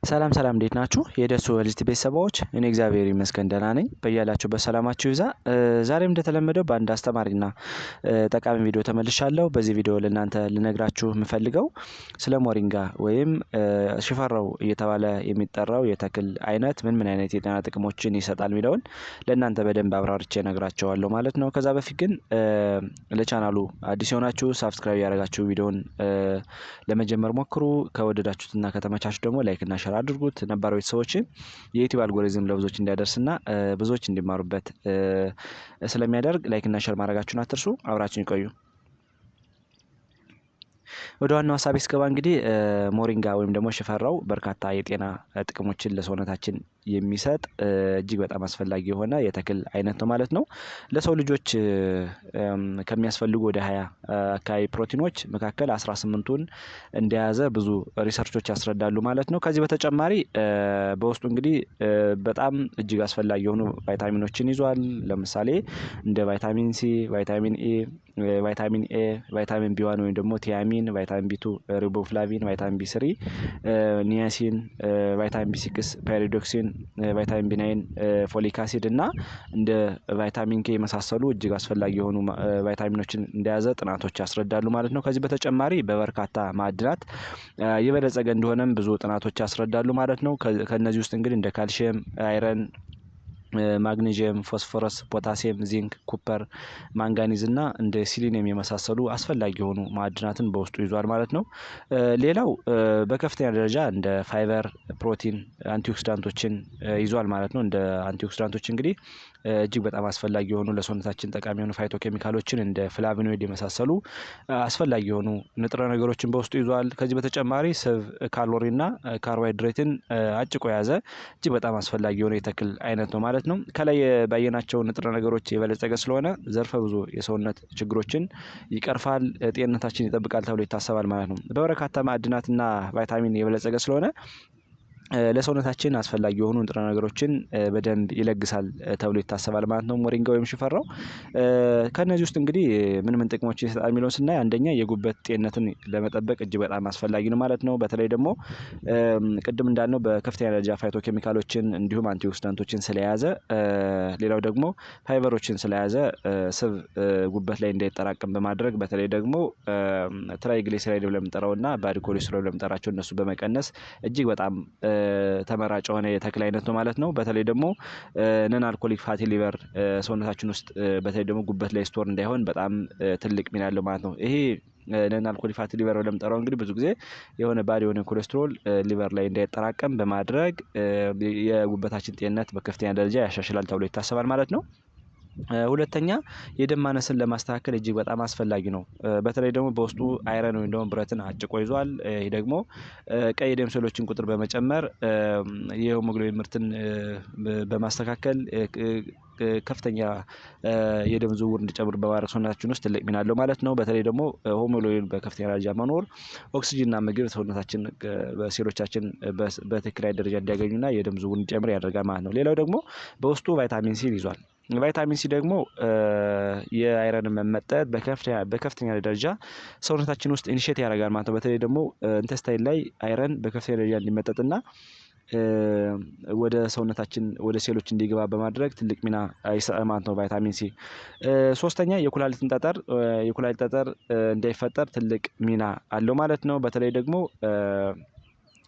ሰላም ሰላም እንዴት ናችሁ? የደሱ ሪልስቴት ቤተሰቦች እኔ እግዚአብሔር ይመስገን ደህና ነኝ። በያላችሁበት ሰላማችሁ ይብዛ። ዛሬም እንደተለመደው በአንድ አስተማሪና ጠቃሚ ቪዲዮ ተመልሻለሁ። በዚህ ቪዲዮ ለእናንተ ልነግራችሁ የምፈልገው ስለ ሞሪንጋ ወይም ሽፈራው እየተባለ የሚጠራው የተክል አይነት ምን አይነት የጤና ጥቅሞችን ይሰጣል የሚለውን ለእናንተ በደንብ አብራርቼ እነግራችኋለሁ ማለት ነው። ከዛ በፊት ግን ለቻናሉ አዲስ የሆናችሁ ሰብስክራይብ ያደረጋችሁ ቪዲዮን ለመጀመር ሞክሩ። ከወደዳችሁትና ከተመቻችሁ ደግሞ ላይክ እና ሼር አድርጉት። ነባር ቤተሰቦችን የዩቲዩብ አልጎሪዝም ለብዙዎች እንዲያደርስና ብዙዎች እንዲማሩበት ስለሚያደርግ ላይክ እና ሼር ማድረጋችሁን አትርሱ። አብራችሁን ይቆዩ። ወደ ዋናው ሀሳብ ስገባ እንግዲህ ሞሪንጋ ወይም ደግሞ ሽፈራው በርካታ የጤና ጥቅሞችን ለሰውነታችን የሚሰጥ እጅግ በጣም አስፈላጊ የሆነ የተክል አይነት ነው ማለት ነው። ለሰው ልጆች ከሚያስፈልጉ ወደ 20 አካባቢ ፕሮቲኖች መካከል 18ቱን እንደያዘ ብዙ ሪሰርቾች ያስረዳሉ ማለት ነው። ከዚህ በተጨማሪ በውስጡ እንግዲህ በጣም እጅግ አስፈላጊ የሆኑ ቫይታሚኖችን ይዟል። ለምሳሌ እንደ ቫይታሚን ሲ፣ ቫይታሚን ኤ፣ ቫይታሚን ቢ1 ወይም ደግሞ ቲያሚን፣ ቫይታሚን ቢ2 ሪቦፍላቪን፣ ቫይታሚን ቢ3 ኒያሲን፣ ቫይታሚን ቢ6 ፓይሪዶክሲን፣ ቫይታሚን ቢ9 ፎሊክ አሲድ እና እንደ ቫይታሚን ኬ የመሳሰሉ እጅግ አስፈላጊ የሆኑ ቫይታሚኖችን እንደያዘ ጥናቶች ያስረዳሉ ማለት ነው። ከዚህ በተጨማሪ በበርካታ ማዕድናት የበለጸገ እንደሆነም ብዙ ጥናቶች ያስረዳሉ ማለት ነው። ከነዚህ ውስጥ እንግዲህ እንደ ካልሲየም፣ አይረን፣ ማግኔዥየም፣ ፎስፎረስ፣ ፖታሲየም፣ ዚንክ፣ ኩፐር፣ ማንጋኒዝ እና እንደ ሲሊኒየም የመሳሰሉ አስፈላጊ የሆኑ ማዕድናትን በውስጡ ይዟል ማለት ነው። ሌላው በከፍተኛ ደረጃ እንደ ፋይበር፣ ፕሮቲን፣ አንቲኦክሲዳንቶችን ይዟል ማለት ነው። እንደ አንቲኦክሲዳንቶች እንግዲህ እጅግ በጣም አስፈላጊ የሆኑ ለሰውነታችን ጠቃሚ የሆኑ ፋይቶ ኬሚካሎችን እንደ ፍላቪኖይድ የመሳሰሉ አስፈላጊ የሆኑ ንጥረ ነገሮችን በውስጡ ይዟል። ከዚህ በተጨማሪ ስብ፣ ካሎሪና ካርቦሃይድሬትን አጭቆ የያዘ እጅግ በጣም አስፈላጊ የሆነ የተክል አይነት ነው ማለት ነው። ከላይ ባየናቸው ንጥረ ነገሮች የበለጸገ ስለሆነ ዘርፈ ብዙ የሰውነት ችግሮችን ይቀርፋል፣ ጤንነታችን ይጠብቃል ተብሎ ይታሰባል ማለት ነው። በበርካታ ማዕድናትና ቫይታሚን የበለጸገ ስለሆነ ለሰውነታችን አስፈላጊ የሆኑ ንጥረ ነገሮችን በደንብ ይለግሳል ተብሎ ይታሰባል ማለት ነው። ሞሪንጋ ወይም ሽፈራው ከነዚህ ውስጥ እንግዲህ ምን ጥቅሞችን ይሰጣል የሚለውን ስናይ አንደኛ የጉበት ጤንነትን ለመጠበቅ እጅግ በጣም አስፈላጊ ነው ማለት ነው። በተለይ ደግሞ ቅድም እንዳልነው በከፍተኛ ደረጃ ፋይቶ ኬሚካሎችን እንዲሁም አንቲኦክሲዳንቶችን ስለያዘ፣ ሌላው ደግሞ ፋይበሮችን ስለያዘ ስብ ጉበት ላይ እንዳይጠራቀም በማድረግ በተለይ ደግሞ ትራይግሊሰራይድ ብለን የምንጠራውና ባድ ኮሌስትሮል ብለን የምንጠራቸው እነሱ በመቀነስ እጅግ በጣም ተመራጭ የሆነ የተክል አይነት ነው ማለት ነው። በተለይ ደግሞ ነን አልኮሊክ ፋቲ ሊቨር ሰውነታችን ውስጥ በተለይ ደግሞ ጉበት ላይ ስቶር እንዳይሆን በጣም ትልቅ ሚና ያለው ማለት ነው። ይሄ ነን አልኮሊክ ፋቲ ሊቨር ብለን የምንጠራው እንግዲህ ብዙ ጊዜ የሆነ ባድ የሆነ ኮሌስትሮል ሊቨር ላይ እንዳይጠራቀም በማድረግ የጉበታችን ጤንነት በከፍተኛ ደረጃ ያሻሽላል ተብሎ ይታሰባል ማለት ነው። ሁለተኛ የደም ማነስን ለማስተካከል እጅግ በጣም አስፈላጊ ነው። በተለይ ደግሞ በውስጡ አይረን ወይም ደግሞ ብረትን አጭቆ ይዟል። ይሄ ደግሞ ቀይ ደም ሴሎችን ቁጥር በመጨመር የሄሞግሎቢን ምርትን በማስተካከል ከፍተኛ የደም ዝውውር እንዲጨምር በማድረግ ሰውነታችን ውስጥ ትልቅ ሚና አለው ማለት ነው። በተለይ ደግሞ ሆሞግሎቢን በከፍተኛ ደረጃ መኖር ኦክሲጅንና ምግብ ሰውነታችን በሴሎቻችን በትክክለኛ ደረጃ እንዲያገኙና የደም ዝውውር እንዲጨምር ያደርጋል ማለት ነው። ሌላው ደግሞ በውስጡ ቫይታሚን ሲን ይዟል። ቫይታሚን ሲ ደግሞ የአይረን መመጠጥ በከፍተኛ ደረጃ ሰውነታችን ውስጥ ኢኒሼት ያደርጋል ማለት ነው። በተለይ ደግሞ ኢንተስታይን ላይ አይረን በከፍተኛ ደረጃ እንዲመጠጥና ወደ ሰውነታችን ወደ ሴሎች እንዲገባ በማድረግ ትልቅ ሚና ይሰጣል ማለት ነው ቫይታሚን ሲ። ሶስተኛ የኩላሊት ጠጠር እንዳይፈጠር ትልቅ ሚና አለው ማለት ነው። በተለይ ደግሞ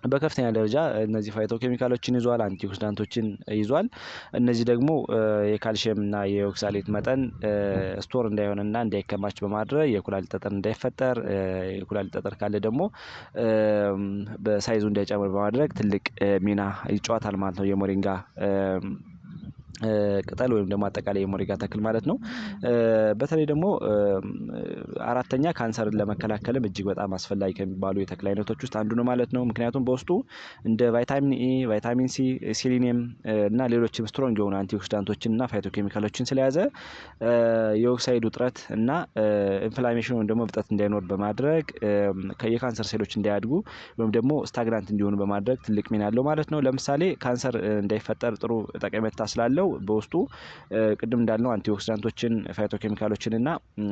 በከፍተኛ ደረጃ እነዚህ ፋይቶ ኬሚካሎችን ይዟል፣ አንቲኦክሲዳንቶችን ይዟል። እነዚህ ደግሞ የካልሲየም እና የኦክሳሌት መጠን ስቶር እንዳይሆንና እንዳይከማች በማድረግ የኩላሊት ጠጠር እንዳይፈጠር፣ የኩላሊት ጠጠር ካለ ደግሞ በሳይዙ እንዳይጨምር በማድረግ ትልቅ ሚና ይጫወታል ማለት ነው የሞሪንጋ ቅጠል ወይም ደግሞ አጠቃላይ የሞሪንጋ ተክል ማለት ነው። በተለይ ደግሞ አራተኛ ካንሰርን ለመከላከልም እጅግ በጣም አስፈላጊ ከሚባሉ የተክል አይነቶች ውስጥ አንዱ ነው ማለት ነው። ምክንያቱም በውስጡ እንደ ቫይታሚን ኤ፣ ቫይታሚን ሲ፣ ሴሊኒየም እና ሌሎችም ስትሮንግ የሆኑ አንቲኦክሲዳንቶችን እና ፋይቶ ኬሚካሎችን ስለያዘ የኦክሳይድ ውጥረት እና ኢንፍላሜሽን ወይም ደግሞ እብጠት እንዳይኖር በማድረግ የካንሰር ሴሎች እንዳያድጉ ወይም ደግሞ ስታግናንት እንዲሆኑ በማድረግ ትልቅ ሚና ያለው ማለት ነው። ለምሳሌ ካንሰር እንዳይፈጠር ጥሩ ጠቀሜታ ስላለው ነው። በውስጡ ቅድም እንዳልነው አንቲኦክሲዳንቶችን፣ ፋይቶኬሚካሎችን እና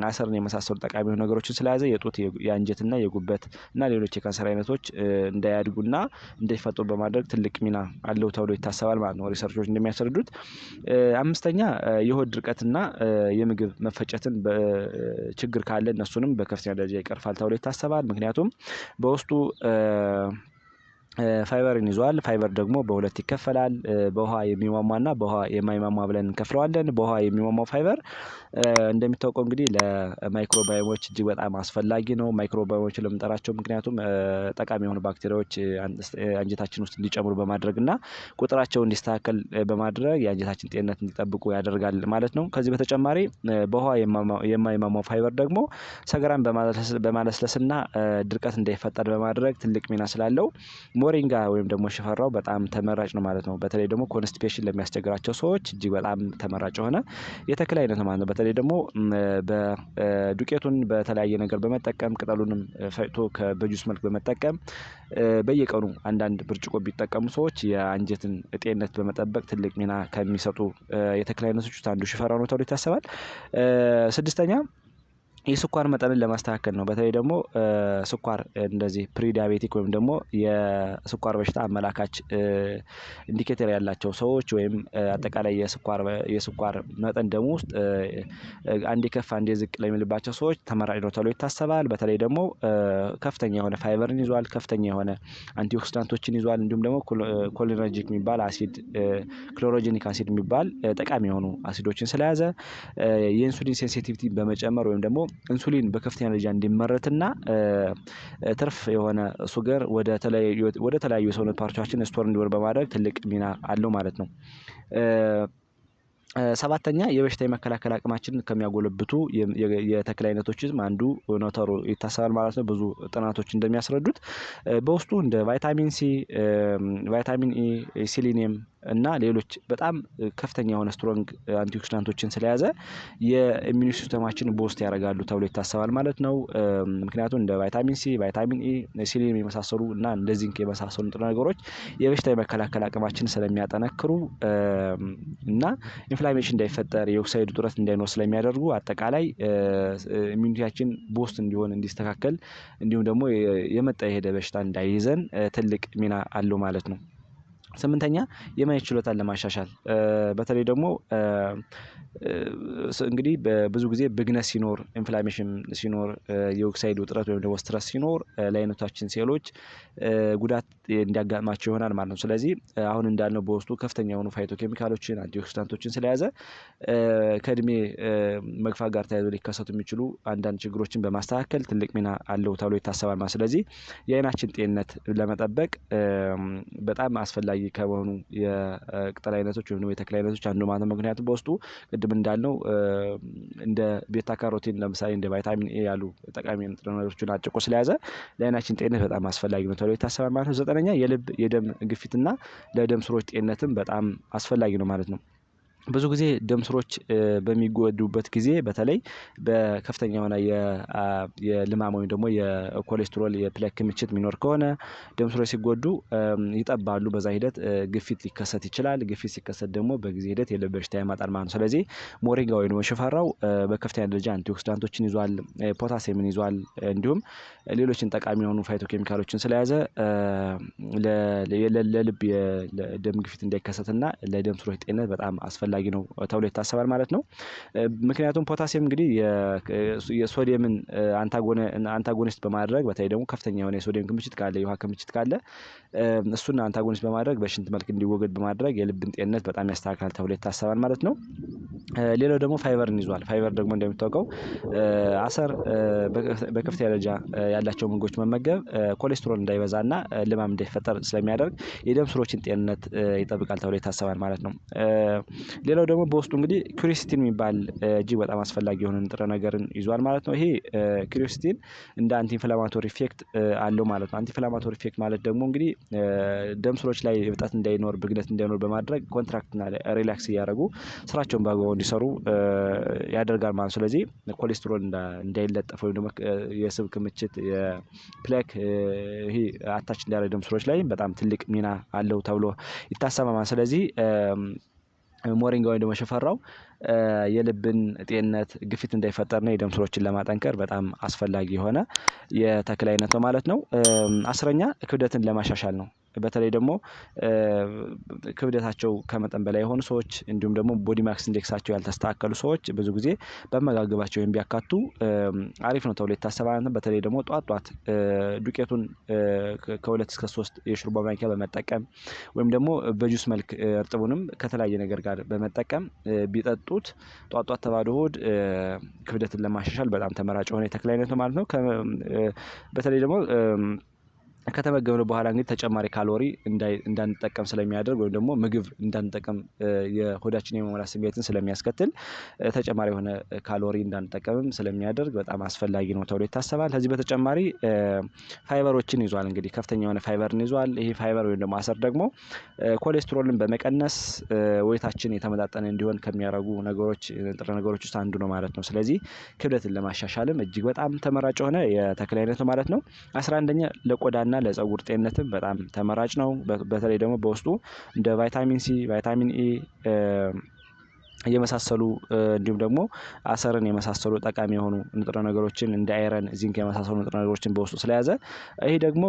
አሰርን የመሳሰሉ ጠቃሚ የሆኑ ነገሮችን ስለያዘ የጡት የአንጀትና የጉበት እና ሌሎች የካንሰር አይነቶች እንዳያድጉና እንዳይፈጠሩ በማድረግ ትልቅ ሚና አለው ተብሎ ይታሰባል ማለት ነው ሪሰርቾች እንደሚያስረዱት። አምስተኛ የሆድ ድርቀትና የምግብ መፈጨትን ችግር ካለ እነሱንም በከፍተኛ ደረጃ ይቀርፋል ተብሎ ይታሰባል። ምክንያቱም በውስጡ ፋይበርን ይዟል። ፋይበር ደግሞ በሁለት ይከፈላል። በውሃ የሚሟሟና በውሃ የማይሟሟ ብለን እንከፍለዋለን። በውሃ የሚሟሟው ፋይበር እንደሚታወቀው እንግዲህ ለማይክሮባዮሞች እጅግ በጣም አስፈላጊ ነው። ማይክሮባዮሞችን ለምንጠራቸው ምክንያቱም ጠቃሚ የሆኑ ባክቴሪያዎች አንጀታችን ውስጥ እንዲጨምሩ በማድረግ እና ቁጥራቸው እንዲስተካከል በማድረግ የአንጀታችን ጤንነት እንዲጠብቁ ያደርጋል ማለት ነው። ከዚህ በተጨማሪ በውሃ የማይሟሟው ፋይበር ደግሞ ሰገራን በማለስለስና ድርቀት እንዳይፈጠር በማድረግ ትልቅ ሚና ስላለው ሞሪንጋ ወይም ደግሞ ሽፈራው በጣም ተመራጭ ነው ማለት ነው። በተለይ ደግሞ ኮንስቲፔሽን ለሚያስቸግራቸው ሰዎች እጅግ በጣም ተመራጭ የሆነ የተክል አይነት ነው ማለት ነው። በተለይ ደግሞ በዱቄቱን በተለያየ ነገር በመጠቀም ቅጠሉንም ፈጭቶ በጁስ መልክ በመጠቀም በየቀኑ አንዳንድ ብርጭቆ ቢጠቀሙ ሰዎች የአንጀትን ጤንነት በመጠበቅ ትልቅ ሚና ከሚሰጡ የተክል አይነቶች ውስጥ አንዱ ሽፈራው ነው ተብሎ ይታሰባል። ስድስተኛ የስኳር መጠንን ለማስተካከል ነው። በተለይ ደግሞ ስኳር እንደዚህ ፕሪዲያቤቲክ ወይም ደግሞ የስኳር በሽታ አመላካች ኢንዲኬተር ያላቸው ሰዎች ወይም አጠቃላይ የስኳር መጠን ደም ውስጥ አንዴ ከፍ አንዴ ዝቅ ለሚልባቸው ሰዎች ተመራጭ ነው ተብሎ ይታሰባል። በተለይ ደግሞ ከፍተኛ የሆነ ፋይበርን ይዟል፣ ከፍተኛ የሆነ አንቲኦክሲዳንቶችን ይዟል። እንዲሁም ደግሞ ኮሊነርጂክ የሚባል አሲድ፣ ክሎሮጄኒክ አሲድ የሚባል ጠቃሚ የሆኑ አሲዶችን ስለያዘ የኢንሱሊን ሴንሲቲቪቲ በመጨመር ወይም ደግሞ ኢንሱሊን በከፍተኛ ደረጃ እንዲመረትና ትርፍ የሆነ ሱገር ወደ ተለያዩ የሰውነት ፓርቶቻችን ስቶር እንዲሆን በማድረግ ትልቅ ሚና አለው ማለት ነው። ሰባተኛ የበሽታ የመከላከል አቅማችንን ከሚያጎለብቱ የተክል አይነቶችም አንዱ ነው ተብሎ ይታሰባል ማለት ነው። ብዙ ጥናቶች እንደሚያስረዱት በውስጡ እንደ ቫይታሚን ሲ፣ ቫይታሚን ኢ፣ ሲሊኒየም እና ሌሎች በጣም ከፍተኛ የሆነ ስትሮንግ አንቲኦክሲዳንቶችን ስለያዘ የኢሚዩን ሲስተማችን ቦስት ያደርጋሉ ተብሎ ይታሰባል ማለት ነው። ምክንያቱም እንደ ቫይታሚን ሲ፣ ቫይታሚን ኢ፣ ሲሊኒየም የመሳሰሉ እና እንደ ዚንክ የመሳሰሉ ንጥረ ነገሮች የበሽታ የመከላከል አቅማችን ስለሚያጠነክሩ እና ኢንፍላሜሽን እንዳይፈጠር የኦክሳይድ ውጥረት እንዳይኖር ስለሚያደርጉ አጠቃላይ ኢሚዩኒቲያችን ቦስት እንዲሆን እንዲስተካከል እንዲሁም ደግሞ የመጣ የሄደ በሽታ እንዳይይዘን ትልቅ ሚና አለው ማለት ነው። ስምንተኛ የማየት ችሎታን ለማሻሻል በተለይ ደግሞ እንግዲህ በብዙ ጊዜ ብግነት ሲኖር፣ ኢንፍላሜሽን ሲኖር፣ የኦክሳይድ ውጥረት ወይም ደግሞ ስትረስ ሲኖር ለአይነታችን ሴሎች ጉዳት እንዲያጋጥማቸው ይሆናል ማለት ነው። ስለዚህ አሁን እንዳልነው በውስጡ ከፍተኛ የሆኑ ፋይቶኬሚካሎችን፣ አንቲኦክሲዳንቶችን ስለያዘ ከእድሜ መግፋት ጋር ተያይዞ ሊከሰቱ የሚችሉ አንዳንድ ችግሮችን በማስተካከል ትልቅ ሚና አለው ተብሎ ይታሰባል ማለት። ስለዚህ የአይናችን ጤንነት ለመጠበቅ በጣም አስፈላጊ ከሆኑ የቅጠል አይነቶች ወይም ደግሞ የተክል አይነቶች አንዱ ማለት ነው። ምክንያቱም በውስጡ ቅድም እንዳልነው እንደ ቤታ ካሮቲን ለምሳሌ እንደ ቫይታሚን ኤ ያሉ ጠቃሚ ንጥረ ነገሮችን አጭቆ ስለያዘ ለአይናችን ጤንነት በጣም አስፈላጊ ነው ተብሎ ይታሰባል ማለት ነው። ዘጠነኛ የልብ የደም ግፊትና ለደም ስሮች ጤንነትም በጣም አስፈላጊ ነው ማለት ነው። ብዙ ጊዜ ደም ስሮች በሚጎዱበት ጊዜ በተለይ በከፍተኛ የሆነ የልማም ወይም ደግሞ የኮሌስትሮል የፕሌክ ክምችት የሚኖር ከሆነ ደም ስሮች ሲጎዱ ይጠባሉ። በዛ ሂደት ግፊት ሊከሰት ይችላል። ግፊት ሲከሰት ደግሞ በጊዜ ሂደት የልብ በሽታ ያመጣል ማለት ነው። ስለዚህ ሞሪንጋ ወይም ሽፈራው በከፍተኛ ደረጃ አንቲኦክሲዳንቶችን ይዟል፣ ፖታሲየምን ይዟል፣ እንዲሁም ሌሎችን ጠቃሚ የሆኑ ፋይቶኬሚካሎችን ስለያዘ ለልብ የደም ግፊት እንዳይከሰትና ለደም ስሮች ጤንነት በጣም አስፈላጊ ነው ተብሎ ይታሰባል ማለት ነው። ምክንያቱም ፖታሲየም እንግዲህ የሶዲየምን አንታጎኒስት በማድረግ በተለይ ደግሞ ከፍተኛ የሆነ የሶዲየም ክምችት ካለ የውሃ ክምችት ካለ እሱን አንታጎኒስት በማድረግ በሽንት መልክ እንዲወገድ በማድረግ የልብን ጤንነት በጣም ያስተካክላል ተብሎ ይታሰባል ማለት ነው። ሌላው ደግሞ ፋይበርን ይዟል። ፋይበር ደግሞ እንደሚታወቀው አሰር በከፍተኛ ደረጃ ያላቸው ምግቦች መመገብ ኮሌስትሮል እንዳይበዛና ልማም እንዳይፈጠር ስለሚያደርግ የደም ስሮችን ጤንነት ይጠብቃል ተብሎ ይታሰባል ማለት ነው። ሌላው ደግሞ በውስጡ እንግዲህ ኩሪሲቲን የሚባል እጅግ በጣም አስፈላጊ የሆነ ንጥረ ነገርን ይዟል ማለት ነው። ይሄ ኩሪሲቲን እንደ አንቲ ኢንፍላማቶሪ ኢፌክት አለው ማለት ነው። አንቲ ኢንፍላማቶሪ ኢፌክት ማለት ደግሞ እንግዲህ ደም ስሮች ላይ እብጠት እንዳይኖር ብግነት እንዳይኖር በማድረግ ኮንትራክትና ሪላክስ እያደረጉ ስራቸውን በአግባቡ እንዲሰሩ ያደርጋል ማለት ነው። ስለዚህ ኮሌስትሮል እንዳይለጠፍ ወይም ደግሞ የስብ ክምችት የፕሌክ ይሄ አታች እንዳያደርግ ደም ስሮች ላይ በጣም ትልቅ ሚና አለው ተብሎ ይታሰባል ማለት። ስለዚህ ሞሪንጋ ወይም ደግሞ ሽፈራው የልብን ጤንነት ግፊት እንዳይፈጠርና የደም ስሮችን ለማጠንከር በጣም አስፈላጊ የሆነ የተክል አይነት ነው ማለት ነው። 10ኛ ክብደትን ለማሻሻል ነው። በተለይ ደግሞ ክብደታቸው ከመጠን በላይ የሆኑ ሰዎች እንዲሁም ደግሞ ቦዲ ማክስ ኢንዴክሳቸው ያልተስተካከሉ ሰዎች ብዙ ጊዜ በአመጋገባቸው ቢያካቱ አሪፍ ነው ተብሎ ይታሰባል። በተለይ ደግሞ ጧት ዱቄቱን ከ2 እስከ 3 የሾርባ ማንኪያ በመጠቀም ወይም ደግሞ በጁስ መልክ እርጥቡንም ከተለያየ ነገር ጋር በመጠቀም ቢጠጡት ጧት በባዶ ሆድ ክብደትን ለማሻሻል በጣም ተመራጭ የሆነ የተክል አይነት ነው ማለት ነው። በተለይ ደግሞ ከተመገብን በኋላ እንግዲህ ተጨማሪ ካሎሪ እንዳንጠቀም ስለሚያደርግ ወይም ደግሞ ምግብ እንዳንጠቀም የሆዳችን የመሙላት ስሜትን ስለሚያስከትል ተጨማሪ የሆነ ካሎሪ እንዳንጠቀምም ስለሚያደርግ በጣም አስፈላጊ ነው ተብሎ ይታሰባል። ከዚህ በተጨማሪ ፋይበሮችን ይዟል። እንግዲህ ከፍተኛ የሆነ ፋይበርን ይዟል። ይሄ ፋይበር ወይም ደግሞ አሰር ደግሞ ኮሌስትሮልን በመቀነስ ወይታችን የተመጣጠነ እንዲሆን ከሚያደርጉ ንጥረ ነገሮች ውስጥ አንዱ ነው ማለት ነው። ስለዚህ ክብደትን ለማሻሻልም እጅግ በጣም ተመራጭ የሆነ የተክል አይነት ነው ማለት ነው። 11ኛ ለቆዳና ለፀጉር ጤንነትም በጣም ተመራጭ ነው። በተለይ ደግሞ በውስጡ እንደ ቫይታሚን ሲ፣ ቫይታሚን ኤ የመሳሰሉ እንዲሁም ደግሞ አሰርን የመሳሰሉ ጠቃሚ የሆኑ ንጥረ ነገሮችን እንደ አይረን፣ ዚንክ የመሳሰሉ ንጥረ ነገሮችን በውስጡ ስለያዘ ይሄ ደግሞ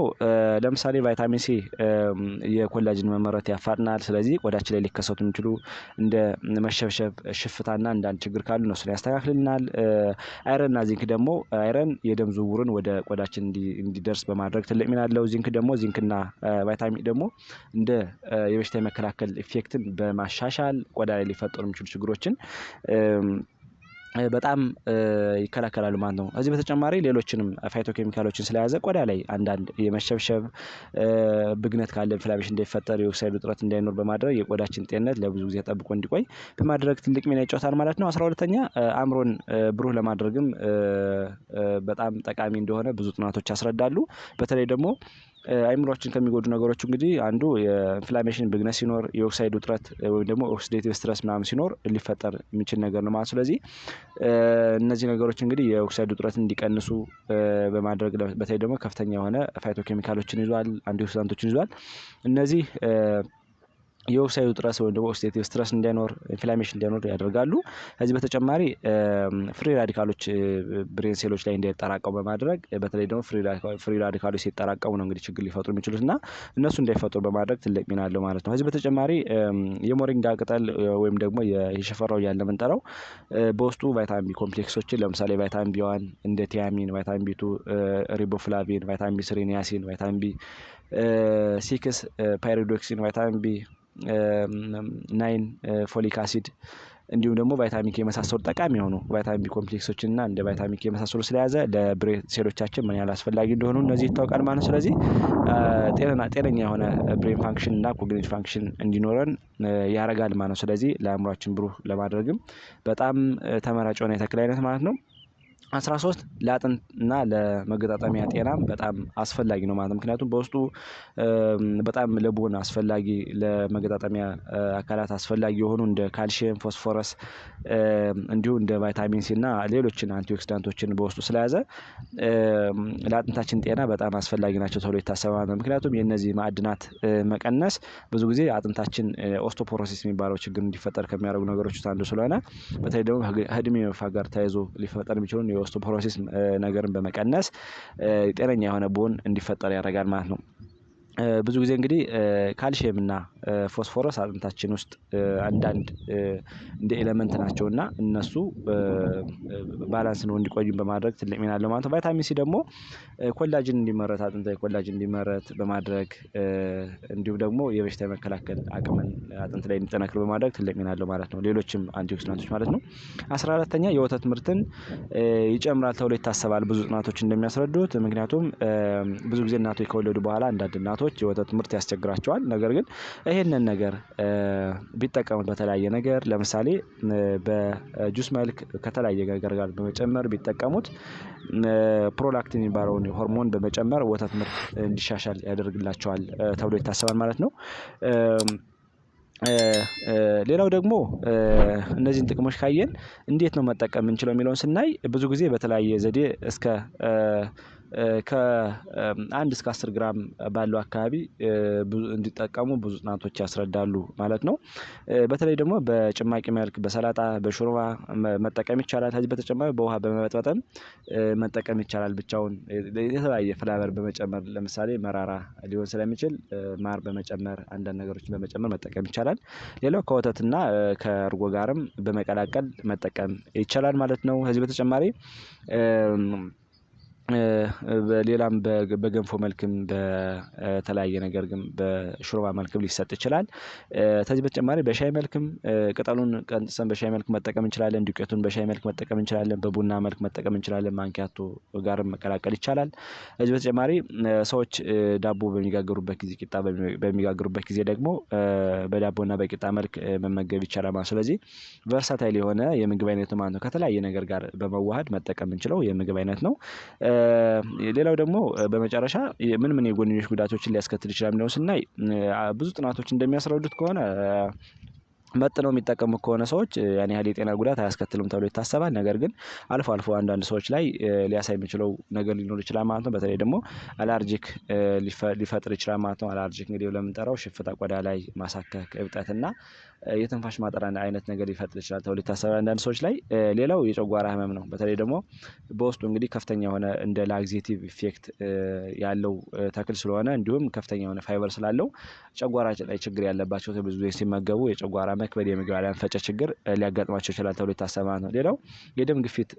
ለምሳሌ ቫይታሚን ሲ የኮላጅን መመረት ያፋጥናል። ስለዚህ ቆዳችን ላይ ሊከሰቱ የሚችሉ እንደ መሸብሸብ፣ ሽፍታና አንዳንድ ችግር ካሉ እነሱን ያስተካክልልናል። አይረንና ዚንክ ደግሞ አይረን የደም ዝውውርን ወደ ቆዳችን እንዲደርስ በማድረግ ትልቅ ሚና አለው። ዚንክና ቫይታሚን ደግሞ እንደ የበሽታ የመከላከል ኢፌክትን በማሻሻል ቆዳ ላይ ሊፈጠሩ የሚችሉ ችግሮችን በጣም ይከላከላሉ ማለት ነው። ከዚህ በተጨማሪ ሌሎችንም ፋይቶ ኬሚካሎችን ስለያዘ ቆዳ ላይ አንዳንድ የመሸብሸብ ብግነት ካለ ኢንፍላሜሽን እንዳይፈጠር የኦክሳይድ ውጥረት እንዳይኖር በማድረግ የቆዳችን ጤንነት ለብዙ ጊዜ ጠብቆ እንዲቆይ በማድረግ ትልቅ ሚና ይጫወታል ማለት ነው። 12ኛ አእምሮን ብሩህ ለማድረግም በጣም ጠቃሚ እንደሆነ ብዙ ጥናቶች ያስረዳሉ። በተለይ ደግሞ አይምሮአችን ከሚጎዱ ነገሮች እንግዲህ አንዱ የኢንፍላሜሽን ብግነት ሲኖር የኦክሳይድ ውጥረት ወይም ደግሞ ኦክሲዴቲቭ ስትረስ ምናምን ሲኖር ሊፈጠር የሚችል ነገር ነው ማለት። ስለዚህ እነዚህ ነገሮች እንግዲህ የኦክሳይድ ውጥረትን እንዲቀንሱ በማድረግ በተለይ ደግሞ ከፍተኛ የሆነ ፋይቶ ኬሚካሎችን ይዟል፣ አንቲኦክሲዳንቶችን ይዟል። እነዚህ የኦክሳይድ ውጥረት ወይም ደግሞ ኦክሲዴቲቭ ስትረስ እንዳይኖር፣ ኢንፍላሜሽን እንዳይኖር ያደርጋሉ። ከዚህ በተጨማሪ ፍሪ ራዲካሎች ብሬን ሴሎች ላይ እንዳይጠራቀሙ በማድረግ በተለይ ደግሞ ፍሪ ራዲካሎች ሲጠራቀሙ ነው እንግዲህ ችግር ሊፈጥሩ የሚችሉት እና እነሱ እንዳይፈጠሩ በማድረግ ትልቅ ሚና አለው ማለት ነው። ከዚህ በተጨማሪ የሞሪንጋ ቅጠል ወይም ደግሞ የሽፈራው እያልን የምንጠራው በውስጡ ቫይታሚን ቢ ኮምፕሌክሶችን ለምሳሌ ቫይታሚን ቢ1 እንደ ቲያሚን፣ ቫይታሚን ቢ2 ሪቦፍላቪን፣ ቫይታሚን ቢ3 ኒያሲን፣ ቫይታሚን ቢ6 ፓይሪዶክሲን፣ ቫይታሚን ቢ9 ፎሊክ አሲድ እንዲሁም ደግሞ ቫይታሚን ኬ የመሳሰሉ ጠቃሚ የሆኑ ቫይታሚን ቢ ኮምፕሌክሶችን እና እንደ ቫይታሚን ኬ የመሳሰሉ ስለያዘ ለብሬን ሴሎቻችን ምን ያህል አስፈላጊ እንደሆኑ እነዚህ ይታወቃል ማለት ነው። ስለዚህ ጤነኛ የሆነ ብሬን ፋንክሽን እና ኮግኒቲቭ ፋንክሽን እንዲኖረን ያደርጋል ማለት ነው። ስለዚህ ለአእምሯችን ብሩህ ለማድረግም በጣም ተመራጭ የሆነ የተክል አይነት ማለት ነው። 13 ለአጥንት እና ለመገጣጠሚያ ጤናም በጣም አስፈላጊ ነው ማለት ነው። ምክንያቱም በውስጡ በጣም ለቦን አስፈላጊ ለመገጣጠሚያ አካላት አስፈላጊ የሆኑ እንደ ካልሲየም፣ ፎስፎረስ እንዲሁም እንደ ቫይታሚን ሲ እና ሌሎችን አንቲኦክሲዳንቶችን በውስጡ ስለያዘ ለአጥንታችን ጤና በጣም አስፈላጊ ናቸው ተብሎ ይታሰባል። ምክንያቱም የእነዚህ ማዕድናት መቀነስ ብዙ ጊዜ አጥንታችን ኦስቶፖሮሲስ የሚባለው ችግር እንዲፈጠር ከሚያደርጉ ነገሮች ውስጥ አንዱ ስለሆነ በተለይ ደግሞ ከእድሜ መግፋት ጋር ተያይዞ ሊፈጠር የሚችለውን የኦስቶፖሮሲስ ነገርን በመቀነስ ጤነኛ የሆነ ቦን እንዲፈጠር ያደርጋል ማለት ነው። ብዙ ጊዜ እንግዲህ ካልሲየም እና ፎስፎረስ አጥንታችን ውስጥ አንዳንድ እንደ ኤሌመንት ናቸውና እነሱ ባላንስ ነው እንዲቆዩ በማድረግ ትልቅ ሚና አለው ማለት ነው። ቫይታሚን ሲ ደግሞ ኮላጅን እንዲመረት አጥንታዊ ኮላጅን እንዲመረት በማድረግ እንዲሁም ደግሞ የበሽታ የመከላከል አቅምን አጥንት ላይ እንዲጠነክር በማድረግ ትልቅ ሚና አለው ማለት ነው። ሌሎችም አንቲኦክሲዳንቶች ማለት ነው። 14ኛ የወተት ምርትን ይጨምራል ተብሎ ይታሰባል ብዙ ጥናቶች እንደሚያስረዱት። ምክንያቱም ብዙ ጊዜ እናቶች ከወለዱ በኋላ አንዳንድ እናቶች የወተት ምርት ያስቸግራቸዋል። ነገር ግን ይሄንን ነገር ቢጠቀሙት በተለያየ ነገር ለምሳሌ በጁስ መልክ ከተለያየ ነገር ጋር በመጨመር ቢጠቀሙት ፕሮላክቲን የሚባለውን ሆርሞን በመጨመር ወተት ምርት እንዲሻሻል ያደርግላቸዋል ተብሎ ይታሰባል ማለት ነው። ሌላው ደግሞ እነዚህን ጥቅሞች ካየን እንዴት ነው መጠቀም የምንችለው የሚለውን ስናይ ብዙ ጊዜ በተለያየ ዘዴ እስከ ከ1 እስከ 10 ግራም ባለው አካባቢ እንዲጠቀሙ ብዙ ጥናቶች ያስረዳሉ ማለት ነው። በተለይ ደግሞ በጭማቂ መልክ በሰላጣ በሾርባ መጠቀም ይቻላል። ከዚህ በተጨማሪ በውሃ በመበጥበጥም መጠቀም ይቻላል። ብቻውን የተለያየ ፍላቨር በመጨመር ለምሳሌ መራራ ሊሆን ስለሚችል ማር በመጨመር አንዳንድ ነገሮችን በመጨመር መጠቀም ይቻላል። ሌላው ከወተትና ከእርጎ ጋርም በመቀላቀል መጠቀም ይቻላል ማለት ነው። ከዚህ በተጨማሪ በሌላም በገንፎ መልክም በተለያየ ነገር ግን በሾርባ መልክም ሊሰጥ ይችላል። ከዚህ በተጨማሪ በሻይ መልክም ቅጠሉን ቀንጥሰን በሻይ መልክ መጠቀም እንችላለን። ዱቄቱን በሻይ መልክ መጠቀም እንችላለን። በቡና መልክ መጠቀም እንችላለን። ማንኪያቶ ጋርም መቀላቀል ይቻላል። ከዚህ በተጨማሪ ሰዎች ዳቦ በሚጋገሩበት ጊዜ ቂጣ በሚጋገሩበት ጊዜ ደግሞ በዳቦና በቂጣ መልክ መመገብ ይቻላል ማለት ነው። ስለዚህ ቨርሳታይል የሆነ የምግብ አይነት ነው ማለት ነው። ከተለያየ ነገር ጋር በመዋሃድ መጠቀም የምንችለው የምግብ አይነት ነው። ሌላው ደግሞ በመጨረሻ ምን የጎንዮሽ ጉዳቶችን ሊያስከትል ይችላል የሚለውን ስናይ ብዙ ጥናቶች እንደሚያስረዱት ከሆነ መጥነው የሚጠቀሙ ከሆነ ሰዎች ያን ያህል የጤና ጉዳት አያስከትልም ተብሎ ይታሰባል። ነገር ግን አልፎ አልፎ አንዳንድ ሰዎች ላይ ሊያሳይ የሚችለው ነገር ሊኖር ይችላል ማለት ነው። በተለይ ደግሞ አላርጂክ ሊፈጥር ይችላል ማለት ነው። አላርጂክ እንግዲህ ለምንጠራው ሽፍታ ቆዳ ላይ ማሳከክ፣ እብጠት እና የትንፋሽ ማጠር አይነት ነገር ሊፈጥር ይችላል ተብሎ ይታሰባል አንዳንድ ሰዎች ላይ። ሌላው የጨጓራ ህመም ነው። በተለይ ደግሞ በውስጡ እንግዲህ ከፍተኛ የሆነ እንደ ላግዜቲቭ ኢፌክት ያለው ተክል ስለሆነ እንዲሁም ከፍተኛ የሆነ ፋይበር ስላለው ጨጓራችን ላይ ችግር ያለባቸው ብዙ ጊዜ ሲመገቡ የጨጓራ መክበድ፣ የምግብ አለመፈጨት ችግር ሊያጋጥማቸው ይችላል ተብሎ ይታሰባል ነው። ሌላው የደም ግፊት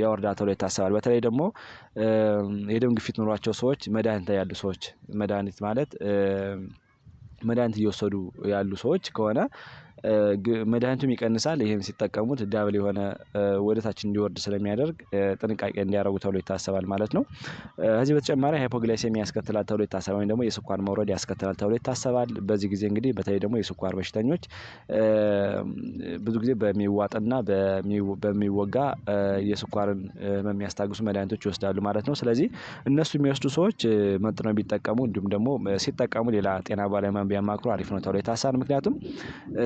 ያወርዳል ተብሎ ይታሰባል። በተለይ ደግሞ የደም ግፊት ኑሯቸው ሰዎች መድኃኒት ላይ ያሉ ሰዎች መድኃኒት ማለት መድኃኒት እየወሰዱ ያሉ ሰዎች ከሆነ መድኃኒቱም ይቀንሳል። ይሄን ሲጠቀሙት ዳብል የሆነ ወደ ታች እንዲወርድ ስለሚያደርግ ጥንቃቄ እንዲያደርጉ ተብሎ ይታሰባል ማለት ነው። ከዚህ በተጨማሪ ሃይፖግላይሴሚያ ያስከትላል ተብሎ ይታሰባል፣ ወይም ደግሞ የስኳር መውረድ ያስከትላል ተብሎ ይታሰባል። በዚህ ጊዜ እንግዲህ በተለይ ደግሞ የስኳር በሽተኞች ብዙ ጊዜ በሚዋጥና በሚወጋ የስኳርን የሚያስታግሱ መድኃኒቶች ይወስዳሉ ማለት ነው። ስለዚህ እነሱ የሚወስዱ ሰዎች መጥነው ቢጠቀሙ እንዲሁም ደግሞ ሲጠቀሙ ሌላ ጤና ባለሙያን ቢያማክሩ አሪፍ ነው ተብሎ ይታሰባል። ምክንያቱም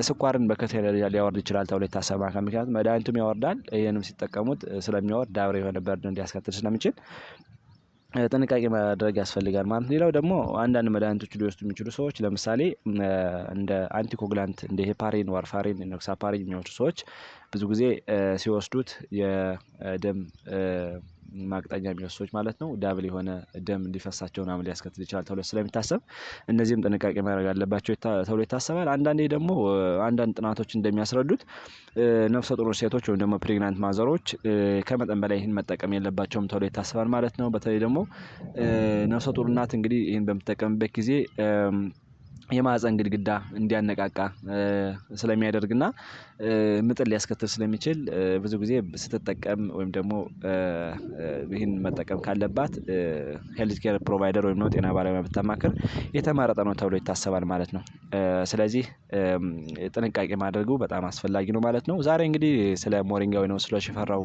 ስኳርን በከፍተኛ ደረጃ ሊያወርድ ይችላል ተብሎ ይታሰባል። ምክንያቱም መድኃኒቱም ያወርዳል፣ ይሄንም ሲጠቀሙት ስለሚያወርድ ዳብር የሆነ በርድን ሊያስከትል ስለሚችል ጥንቃቄ ማድረግ ያስፈልጋል ማለት ነው። ሌላው ደግሞ አንዳንድ መድኃኒቶች ሊወስዱ የሚችሉ ሰዎች ለምሳሌ እንደ አንቲኮግላንት እንደ ሄፓሪን፣ ዋርፋሪን፣ ኖክሳፓሪን የሚወስዱ ሰዎች ብዙ ጊዜ ሲወስዱት የደም ማቅጠኛ የሚወስዱ ሰዎች ማለት ነው ዳብል የሆነ ደም እንዲፈሳቸው ምናምን ሊያስከትል ይችላል ተብሎ ስለሚታሰብ እነዚህም ጥንቃቄ ማድረግ አለባቸው ተብሎ ይታሰባል። አንዳንዴ ደግሞ አንዳንድ ጥናቶች እንደሚያስረዱት ነፍሰ ጡር ሴቶች ወይም ደግሞ ፕሬግናንት ማዘሮች ከመጠን በላይ ይህን መጠቀም የለባቸውም ተብሎ ይታሰባል ማለት ነው። በተለይ ደግሞ ነፍሰ ጡር እናት እንግዲህ ይህን በምትጠቀምበት ጊዜ የማህፀን ግድግዳ እንዲያነቃቃ ስለሚያደርግና ምጥን ሊያስከትል ስለሚችል ብዙ ጊዜ ስትጠቀም ወይም ደግሞ ይህን መጠቀም ካለባት ሄልዝ ኬር ፕሮቫይደር ወይም ነው ጤና ባለሙያ ብታማክር የተመረጠ ነው ተብሎ ይታሰባል ማለት ነው። ስለዚህ ጥንቃቄ ማድረጉ በጣም አስፈላጊ ነው ማለት ነው። ዛሬ እንግዲህ ስለ ሞሪንጋ ወይ ነው ስለ ሽፈራው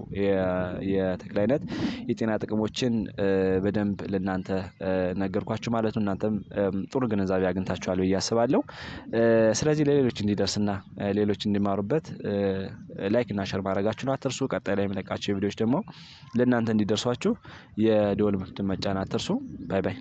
የተክል አይነት የጤና ጥቅሞችን በደንብ ለእናንተ ነገርኳችሁ ማለት ነው። እናንተም ጥሩ ግንዛቤ አግኝታችኋል ብዬ አስባለሁ። ስለዚህ ለሌሎች እንዲደርስና ሌሎች እንዲማሩበት ላይክ እና ሼር ማድረጋችሁን አትርሱ። ቀጣይ ላይ የምለቃቸው ቪዲዮዎች ደግሞ ለእናንተ እንዲደርሷችሁ የደወል ምልክቱን መጫን አትርሱ። ባይ ባይ።